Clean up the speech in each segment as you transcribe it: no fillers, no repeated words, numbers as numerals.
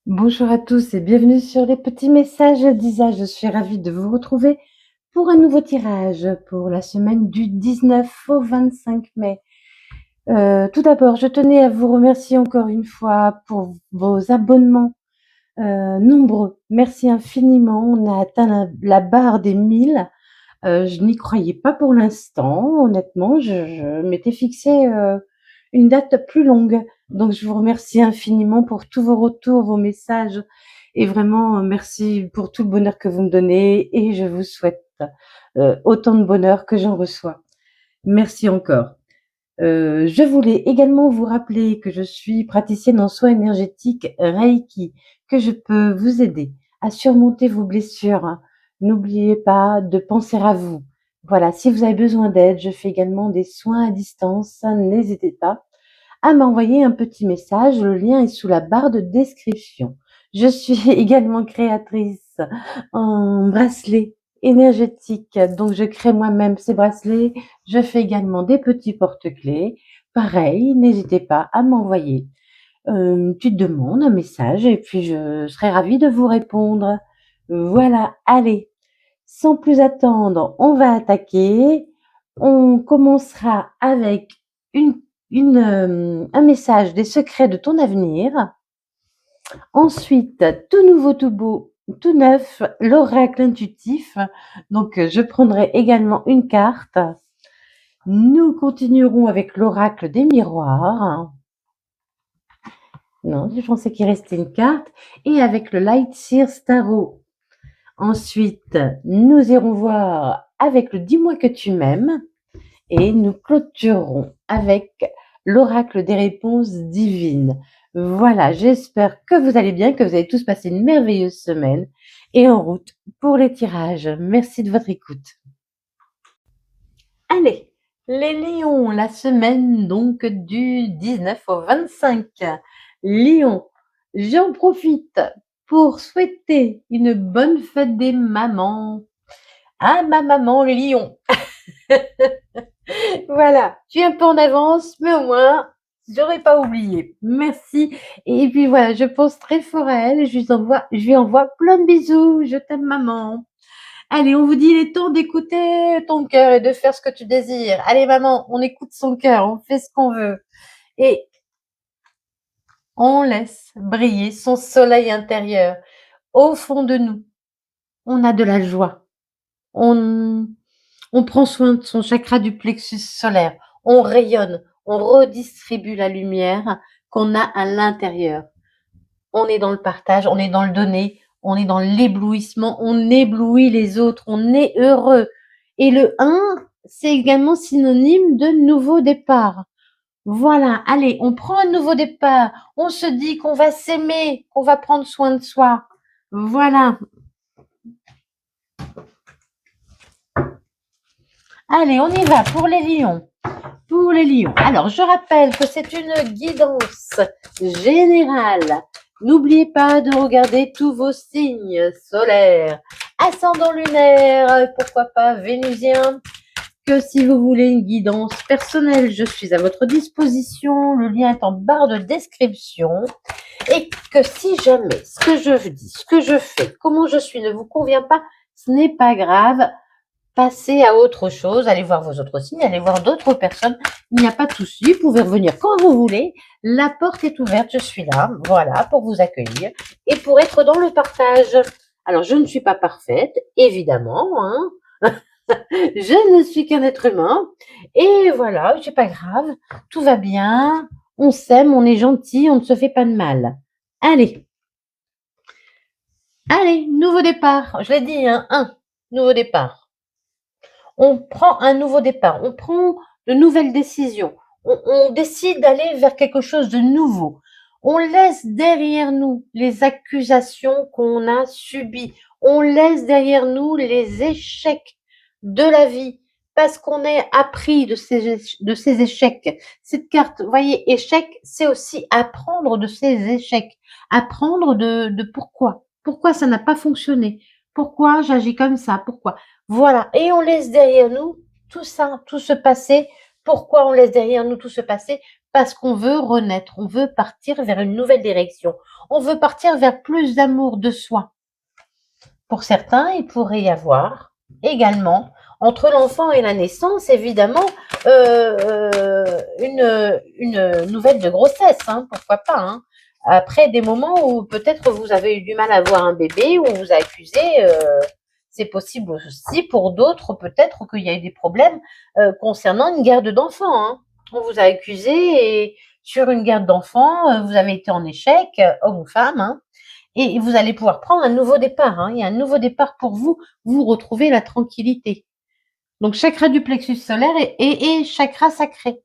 Bonjour à tous et bienvenue sur les petits messages d'Isa. Je suis ravie de vous retrouver pour un nouveau tirage pour la semaine du 19 au 25 mai. Tout d'abord, je tenais à vous remercier encore une fois pour vos abonnements nombreux. Merci infiniment. On a atteint la barre des 1000. Je n'y croyais pas pour l'instant, honnêtement. Je m'étais fixé une date plus longue. Donc, je vous remercie infiniment pour tous vos retours, vos messages. Et vraiment, merci pour tout le bonheur que vous me donnez. Et je vous souhaite autant de bonheur que j'en reçois. Merci encore. Je voulais également vous rappeler que je suis praticienne en soins énergétiques Reiki, que je peux vous aider à surmonter vos blessures. N'oubliez pas de penser à vous. Voilà, si vous avez besoin d'aide, je fais également des soins à distance. N'hésitez pas à m'envoyer un petit message. Le lien est sous la barre de description. Je suis également créatrice en bracelet énergétique. Donc, je crée moi-même ces bracelets. Je fais également des petits porte-clés. Pareil, n'hésitez pas à m'envoyer une petite demande, un message, et puis je serai ravie de vous répondre. Voilà, allez, sans plus attendre, on va attaquer. On commencera avec un message des secrets de ton avenir. Ensuite, tout nouveau, tout beau, tout neuf, l'oracle intuitif. Donc, je prendrai également une carte. Nous continuerons avec l'oracle des miroirs. Non, je pensais qu'il restait une carte. Et avec le Light Sears Tarot. Ensuite, nous irons voir avec le Dis-moi que tu m'aimes. Et nous clôturerons avec l'oracle des réponses divines. Voilà, j'espère que vous allez bien, que vous avez tous passé une merveilleuse semaine et en route pour les tirages. Merci de votre écoute. Allez, les lions, la semaine donc du 19 au 25. Lion, j'en profite pour souhaiter une bonne fête des mamans à ma maman lion. Voilà, je suis un peu en avance, mais au moins, j'aurais pas oublié. Merci. Et puis voilà, je pense très fort à elle et je lui envoie plein de bisous. Je t'aime, maman. Allez, on vous dit, il est temps d'écouter ton cœur et de faire ce que tu désires. Allez, maman, on écoute son cœur, on fait ce qu'on veut. Et on laisse briller son soleil intérieur. Au fond de nous, on a de la joie. On, on prend soin de son chakra du plexus solaire. On rayonne, on redistribue la lumière qu'on a à l'intérieur. On est dans le partage, on est dans le donner, on est dans l'éblouissement, on éblouit les autres, on est heureux. Et le 1, c'est également synonyme de nouveau départ. Voilà, allez, on prend un nouveau départ. On se dit qu'on va s'aimer, qu'on va prendre soin de soi. Voilà. Allez, on y va pour les lions. Pour les lions. Alors, je rappelle que c'est une guidance générale. N'oubliez pas de regarder tous vos signes solaires, ascendant lunaire, pourquoi pas vénusien. Que si vous voulez une guidance personnelle, je suis à votre disposition. Le lien est en barre de description. Et que si jamais ce que je dis, ce que je fais, comment je suis ne vous convient pas, ce n'est pas grave. Passez à autre chose, allez voir vos autres signes, allez voir d'autres personnes. Il n'y a pas de souci, vous pouvez revenir quand vous voulez. La porte est ouverte, je suis là, voilà, pour vous accueillir et pour être dans le partage. Alors, je ne suis pas parfaite, évidemment, hein. Je ne suis qu'un être humain. Et voilà, c'est pas grave, tout va bien. On s'aime, on est gentil, on ne se fait pas de mal. Allez, allez, nouveau départ. Je l'ai dit, hein, nouveau départ. On prend un nouveau départ, on prend de nouvelles décisions, on décide d'aller vers quelque chose de nouveau. On laisse derrière nous les accusations qu'on a subies, on laisse derrière nous les échecs de la vie parce qu'on est appris de ces échecs. Cette carte, vous voyez, échec, c'est aussi apprendre de ces échecs, apprendre de pourquoi ça n'a pas fonctionné, pourquoi j'agis comme ça, pourquoi. Voilà, et on laisse derrière nous tout ça, tout ce passé Pourquoi on laisse derrière nous tout ce passé? Parce qu'on veut renaître, on veut partir vers une nouvelle direction. On veut partir vers plus d'amour de soi. Pour certains, il pourrait y avoir également, entre l'enfant et la naissance, évidemment, une nouvelle de grossesse, hein, pourquoi pas. Hein. Après des moments où peut-être vous avez eu du mal à avoir un bébé, où on vous a accusé, c'est possible aussi pour d'autres, peut-être qu'il y a eu des problèmes concernant une garde d'enfants. Hein. On vous a accusé et sur une garde d'enfants, vous avez été en échec, homme ou femme, hein, et vous allez pouvoir prendre un nouveau départ. Hein. Il y a un nouveau départ pour vous. Vous retrouvez la tranquillité. Donc, chakra du plexus solaire et chakra sacré.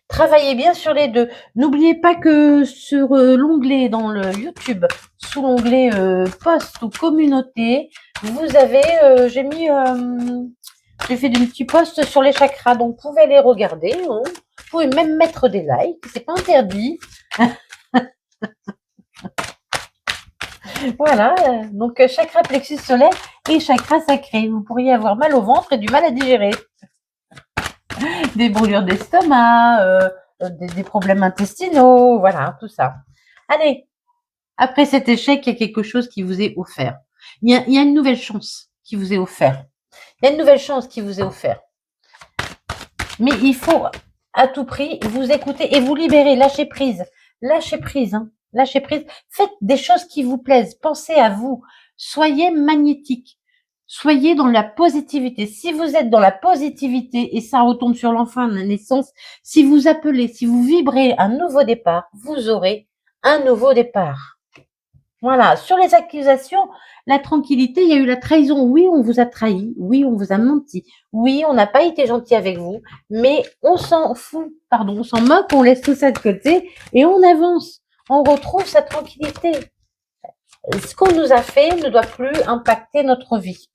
Travaillez bien sur les deux. N'oubliez pas que sur l'onglet dans le YouTube, sous l'onglet post ou communauté, vous avez, j'ai fait des petits posts sur les chakras, donc vous pouvez les regarder. Hein. Vous pouvez même mettre des likes, c'est pas interdit. Voilà, donc chakra plexus solaire et chakra sacré. Vous pourriez avoir mal au ventre et du mal à digérer. Des brûlures d'estomac, des problèmes intestinaux, voilà, tout ça. Allez, après cet échec, il y a quelque chose qui vous est offert. Il y a une nouvelle chance qui vous est offerte. Il y a une nouvelle chance qui vous est offerte. Mais il faut à tout prix vous écouter et vous libérer, lâcher prise. Lâchez prise, hein. Lâchez prise. Faites des choses qui vous plaisent. Pensez à vous. Soyez magnétique. Soyez dans la positivité. Si vous êtes dans la positivité, et ça retombe sur l'enfant de la naissance, si vous appelez, si vous vibrez un nouveau départ, vous aurez un nouveau départ. Voilà. Sur les accusations, la tranquillité, il y a eu la trahison. Oui, on vous a trahi. Oui, on vous a menti. Oui, on n'a pas été gentil avec vous. Mais on s'en fout. Pardon, on s'en moque, on laisse tout ça de côté et on avance. On retrouve sa tranquillité. Ce qu'on nous a fait ne doit plus impacter notre vie.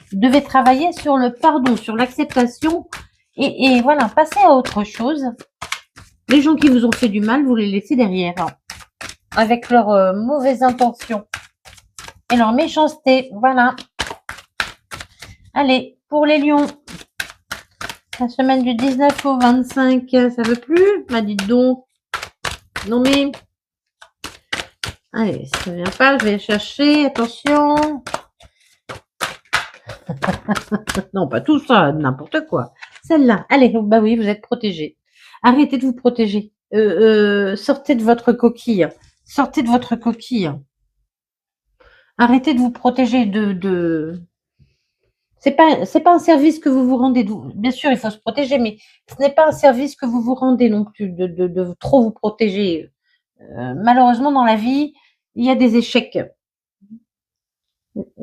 Vous devez travailler sur le pardon, sur l'acceptation et voilà, passer à autre chose. Les gens qui vous ont fait du mal, vous les laissez derrière, hein, avec leurs mauvaises intentions et leur méchanceté. Voilà. Allez, pour les lions, la semaine du 19 au 25, ça veut plus? Bah dites donc. Non mais... Allez, ça ne vient pas, je vais chercher, attention. Non, pas tout ça, n'importe quoi. Celle-là, allez, bah oui, vous êtes protégés. Arrêtez de vous protéger. Sortez de votre coquille. Sortez de votre coquille. Arrêtez de vous protéger C'est pas un service que vous vous rendez. Bien sûr, il faut se protéger, mais ce n'est pas un service que vous vous rendez non plus de trop vous protéger. Malheureusement, dans la vie, il y a des échecs.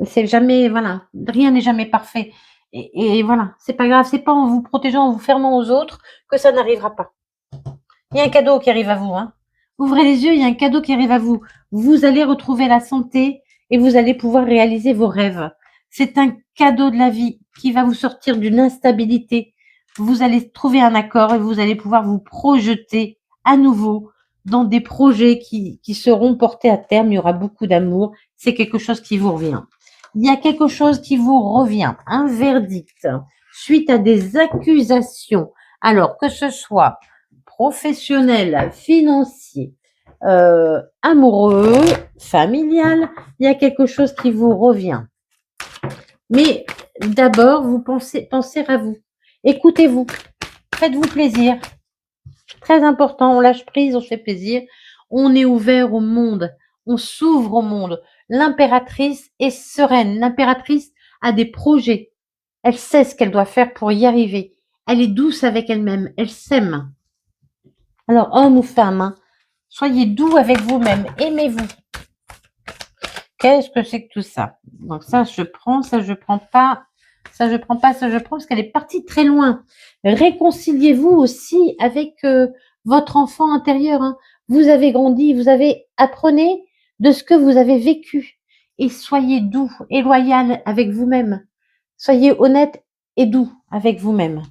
C'est jamais, voilà, rien n'est jamais parfait. Et voilà, c'est pas grave, c'est pas en vous protégeant, en vous fermant aux autres que ça n'arrivera pas. Il y a un cadeau qui arrive à vous, hein. Ouvrez les yeux, il y a un cadeau qui arrive à vous. Vous allez retrouver la santé et vous allez pouvoir réaliser vos rêves. C'est un cadeau de la vie qui va vous sortir d'une instabilité. Vous allez trouver un accord et vous allez pouvoir vous projeter à nouveau dans des projets qui seront portés à terme. Il y aura beaucoup d'amour. C'est quelque chose qui vous revient. Il y a quelque chose qui vous revient. Un verdict suite à des accusations. Alors, que ce soit professionnel, financier, amoureux, familial, il y a quelque chose qui vous revient. Mais d'abord, vous pensez à vous. Écoutez-vous. Faites-vous plaisir. Très important, on lâche prise, on fait plaisir. On est ouvert au monde. On s'ouvre au monde. L'impératrice est sereine. L'impératrice a des projets. Elle sait ce qu'elle doit faire pour y arriver. Elle est douce avec elle-même. Elle s'aime. Alors, homme ou femme, hein, soyez doux avec vous-même. Aimez-vous. Qu'est-ce que c'est que tout ça? Donc ça, je prends, ça, je prends pas. Ça, je prends pas, ça, je prends parce qu'elle est partie très loin. Réconciliez-vous aussi avec votre enfant intérieur. Hein. Vous avez grandi, vous avez apprenez de ce que vous avez vécu. Et soyez doux et loyal avec vous-même. Soyez honnête et doux avec vous-même.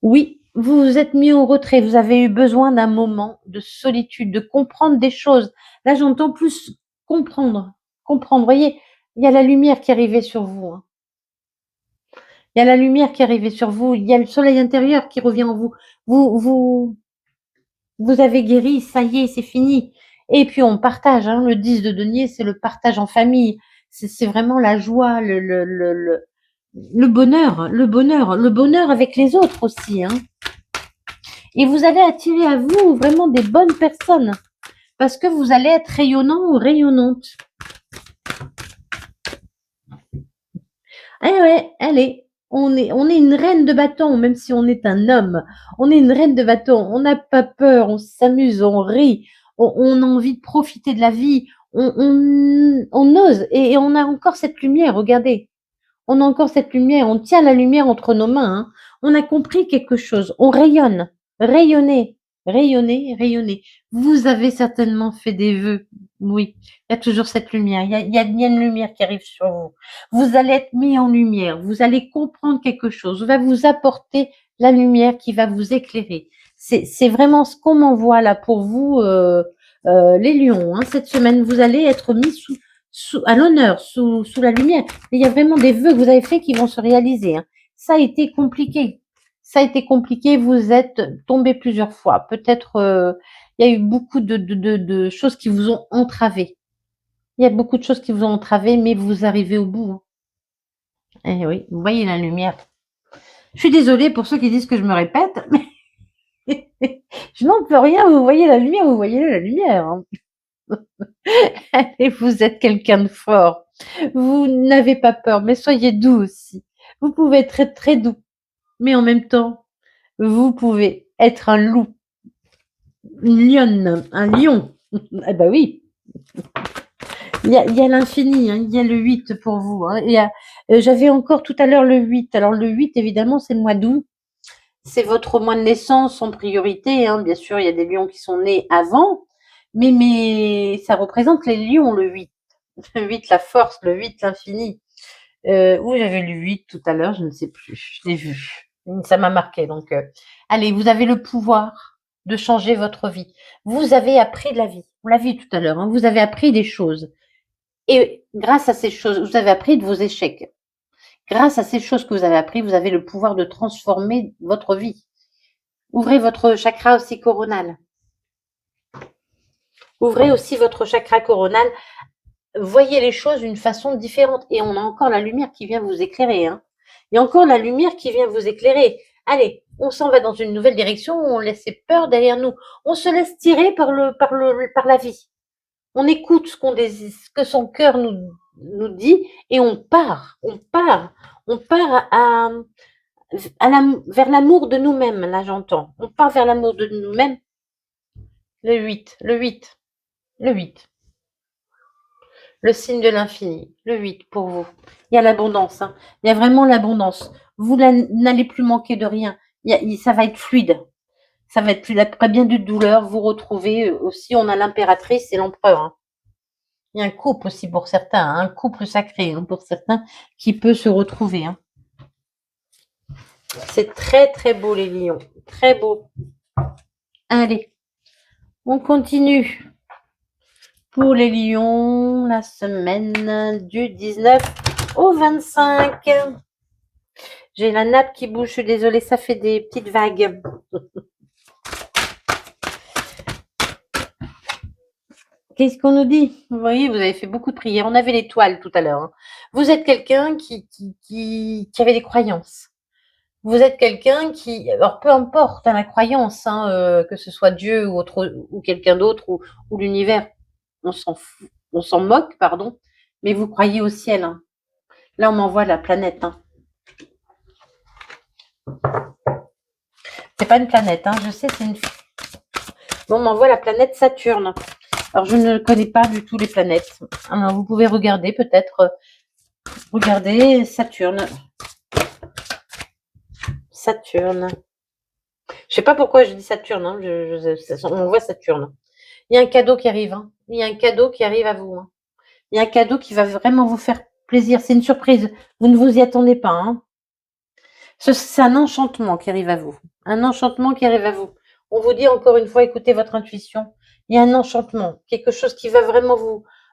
Oui, vous vous êtes mis en retrait. Vous avez eu besoin d'un moment de solitude, de comprendre des choses. Là, j'entends plus comprendre. Comprendre. Vous voyez, il y a la lumière qui arrivait sur vous. Hein. Il y a la lumière qui est arrivée sur vous. Il y a le soleil intérieur qui revient en vous. Vous, vous, vous avez guéri. Ça y est, c'est fini. Et puis on partage. Hein, le 10 de denier, c'est le partage en famille. C'est vraiment la joie, le bonheur, le bonheur avec les autres aussi. Hein. Et vous allez attirer à vous vraiment des bonnes personnes parce que vous allez être rayonnant ou rayonnante. Eh ouais, allez, on est une reine de bâton, même si on est un homme. On est une reine de bâton. On n'a pas peur, on s'amuse, on rit, on a envie de profiter de la vie. On ose et on a encore cette lumière. Regardez, on a encore cette lumière. On tient la lumière entre nos mains. Hein. On a compris quelque chose. On rayonne. Rayonnez, rayonnez, rayonnez. Vous avez certainement fait des vœux. Oui, il y a toujours cette lumière. Il y a une lumière qui arrive sur vous. Vous allez être mis en lumière. Vous allez comprendre quelque chose. On va vous apporter la lumière qui va vous éclairer. C'est vraiment ce qu'on m'envoie là pour vous, les lions. Hein. Cette semaine, vous allez être mis à l'honneur, sous la lumière. Et il y a vraiment des vœux que vous avez faits qui vont se réaliser. Hein. Ça a été compliqué. Ça a été compliqué. Vous êtes tombé plusieurs fois. Peut-être il y a eu beaucoup de choses qui vous ont entravé. Il y a beaucoup de choses qui vous ont entravé, mais vous arrivez au bout. Hein. Eh oui, vous voyez la lumière. Je suis désolée pour ceux qui disent que je me répète, mais je n'en peux rien. Vous voyez la lumière, vous voyez la lumière. Hein. Et vous êtes quelqu'un de fort. Vous n'avez pas peur, mais soyez doux aussi. Vous pouvez être très, très doux, mais en même temps, vous pouvez être un loup, une lionne, un lion. Eh ben oui. Il y a l'infini, hein, il y a le 8 pour vous. Hein. J'avais encore tout à l'heure le 8. Alors le 8, évidemment, c'est le mois d'août. C'est votre mois de naissance en priorité. Hein. Bien sûr, il y a des lions qui sont nés avant, mais ça représente les lions, le 8. Le 8, la force, le 8, l'infini. Où j'avais lu 8 tout à l'heure, je ne sais plus. Je l'ai vu. Ça m'a marqué. Donc, allez, vous avez le pouvoir de changer votre vie. Vous avez appris de la vie. On l'a vu tout à l'heure. Hein, vous avez appris des choses. Et grâce à ces choses, vous avez appris de vos échecs. Grâce à ces choses que vous avez appris, vous avez le pouvoir de transformer votre vie. Ouvrez votre chakra aussi coronal. Ouvrez aussi votre chakra coronal. Voyez les choses d'une façon différente. Et on a encore la lumière qui vient vous éclairer. Hein. Il y a encore la lumière qui vient vous éclairer. Allez, on s'en va dans une nouvelle direction, on laisse ses peurs derrière nous. On se laisse tirer par la vie. On écoute ce que son cœur nous dit et on part vers l'amour de nous-mêmes, là j'entends. On part vers l'amour de nous-mêmes. Le 8, le signe de l'infini, le 8 pour vous. Il y a l'abondance, hein. Il y a vraiment l'abondance. Vous n'allez plus manquer de rien. Ça va être fluide. Ça va être fluide. Après bien de douleur, vous retrouvez aussi, on a l'impératrice et l'empereur. Hein. Il y a un couple aussi pour certains, hein, un couple sacré hein, pour certains qui peut se retrouver. Hein. C'est très très beau les lions, très beau. Allez, on continue. Pour les lions, la semaine du 19 au 25. J'ai la nappe qui bouge, je suis désolée, ça fait des petites vagues. Qu'est-ce qu'on nous dit? Vous voyez, vous avez fait beaucoup de prières. On avait l'étoile tout à l'heure. Hein. Vous êtes quelqu'un qui avait des croyances. Vous êtes quelqu'un qui, alors peu importe hein, la croyance, hein, que ce soit Dieu ou autre ou quelqu'un d'autre ou l'univers, on s'en moque, pardon, mais vous croyez au ciel. Hein. Là, on m'envoie la planète. Hein. C'est pas une planète, hein, je sais, c'est une. Bon, on m'envoie la planète Saturne. Alors, je ne connais pas du tout les planètes. Alors, vous pouvez regarder peut-être. Regardez Saturne. Saturne. Je sais pas pourquoi je dis Saturne. Hein, on voit Saturne. Il y a un cadeau qui arrive. Hein. Il y a un cadeau qui arrive à vous. Hein. Il y a un cadeau qui va vraiment vous faire plaisir. C'est une surprise. Vous ne vous y attendez pas. Hein. C'est un enchantement qui arrive à vous. Un enchantement qui arrive à vous. On vous dit encore une fois, écoutez votre intuition. Il y a un enchantement, quelque chose qui va vraiment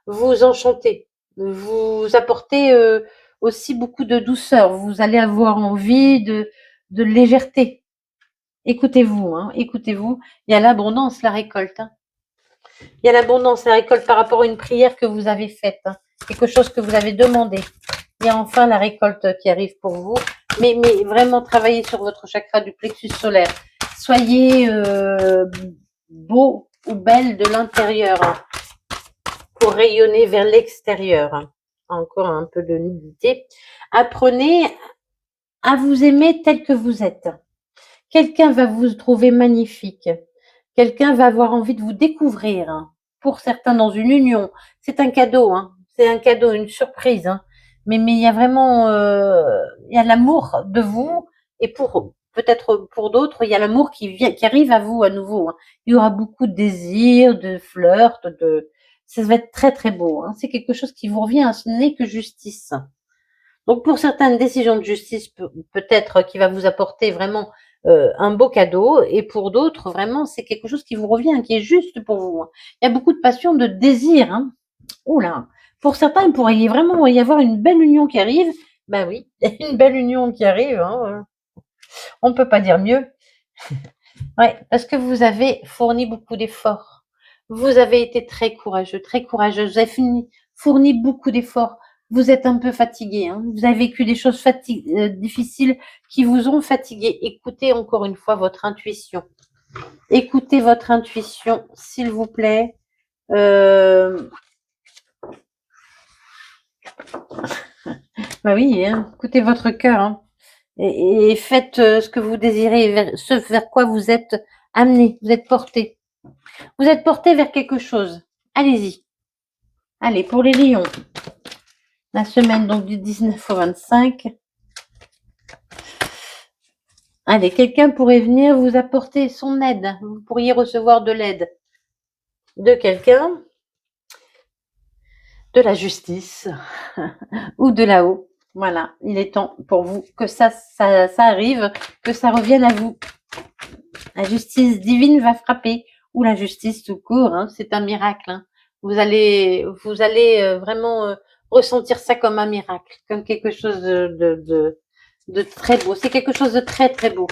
vous enchanter, vous apporter aussi beaucoup de douceur. Vous allez avoir envie de légèreté. Écoutez-vous, hein, écoutez-vous. Il y a l'abondance, la récolte. Hein. Il y a l'abondance, la récolte par rapport à une prière que vous avez faite, hein, quelque chose que vous avez demandé. Il y a enfin la récolte qui arrive pour vous. Mais vraiment travaillez sur votre chakra du plexus solaire. Soyez beau ou belle de l'intérieur hein, pour rayonner vers l'extérieur. Hein. Encore un peu de nudité. Apprenez à vous aimer tel que vous êtes. Quelqu'un va vous trouver magnifique. Quelqu'un va avoir envie de vous découvrir. Hein. Pour certains, dans une union. C'est un cadeau. Hein. C'est un cadeau, une surprise. Hein. Mais il y a vraiment il y a l'amour de vous et pour peut-être pour d'autres, il y a l'amour qui arrive à vous à nouveau. Hein. Il y aura beaucoup de désirs, de flirts, ça va être très très beau. Hein. C'est quelque chose qui vous revient, ce n'est que justice. Donc pour certaines décisions de justice, peut-être qui va vous apporter vraiment un beau cadeau, et pour d'autres, vraiment, c'est quelque chose qui vous revient, qui est juste pour vous. Hein. Il y a beaucoup de passion, de désir. Hein. Oula, pour certains, il pourrait vraiment y avoir une belle union qui arrive. Ben oui, une belle union qui arrive. Hein. On ne peut pas dire mieux. Ouais, parce que vous avez fourni beaucoup d'efforts. Vous avez été très courageux, très courageuse. Vous avez fourni beaucoup d'efforts. Vous êtes un peu fatigué. Hein. Vous avez vécu des choses difficiles qui vous ont fatigué. Écoutez encore une fois votre intuition. Écoutez votre intuition, s'il vous plaît. Bah oui, hein. Écoutez votre cœur. Hein. Et faites ce que vous désirez, ce vers quoi vous êtes amené, vous êtes porté. Vous êtes porté vers quelque chose. Allez-y. Allez, pour les lions. La semaine donc du 19 au 25. Allez, quelqu'un pourrait venir vous apporter son aide. Vous pourriez recevoir de l'aide de quelqu'un, de la justice ou de là-haut. Voilà, il est temps pour vous que ça arrive, que ça revienne à vous. La justice divine va frapper, ou la justice tout court, hein, c'est un miracle. Hein. Vous allez vraiment ressentir ça comme un miracle, comme quelque chose de très beau. C'est quelque chose de très très beau.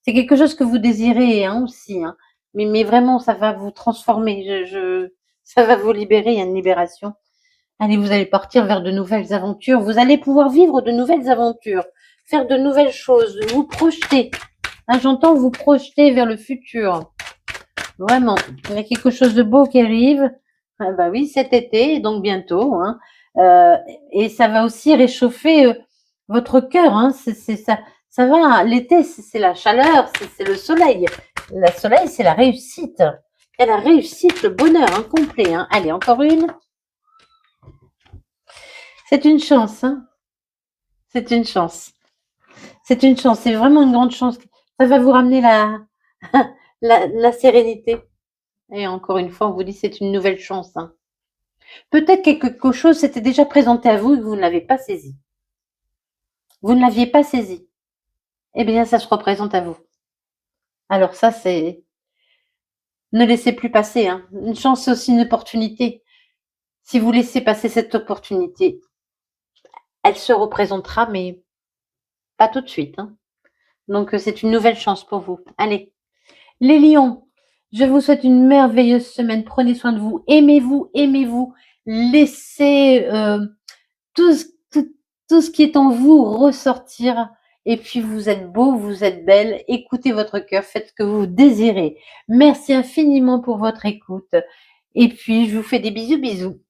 C'est quelque chose que vous désirez hein, aussi, hein. Mais vraiment ça va vous transformer. Ça va vous libérer. Il y a une libération. Allez, vous allez partir vers de nouvelles aventures. Vous allez pouvoir vivre de nouvelles aventures, faire de nouvelles choses, vous projeter. Hein, j'entends vous projeter vers le futur. Vraiment, il y a quelque chose de beau qui arrive. Ah bah oui, cet été, donc bientôt. Hein. Et ça va aussi réchauffer votre cœur. Hein. Ça va. L'été, c'est la chaleur, c'est le soleil. Le soleil, c'est la réussite. Et la réussite, le bonheur complet. Hein. Allez, encore une. C'est une chance. Hein. C'est une chance. C'est une chance. C'est vraiment une grande chance. Ça va vous ramener la sérénité. Et encore une fois, on vous dit c'est une nouvelle chance. Hein. Peut-être que quelque chose s'était déjà présenté à vous et que vous ne l'avez pas saisi. Vous ne l'aviez pas saisi. Eh bien, ça se représente à vous. Alors ça, c'est... Ne laissez plus passer. Hein. Une chance, c'est aussi une opportunité. Si vous laissez passer cette opportunité, elle se représentera, mais pas tout de suite. Hein. Donc, c'est une nouvelle chance pour vous. Allez. Les lions, je vous souhaite une merveilleuse semaine. Prenez soin de vous. Aimez-vous, aimez-vous. Laissez tout ce qui est en vous ressortir. Et puis, vous êtes beau, vous êtes belle. Écoutez votre cœur, faites ce que vous désirez. Merci infiniment pour votre écoute. Et puis, je vous fais des bisous, bisous.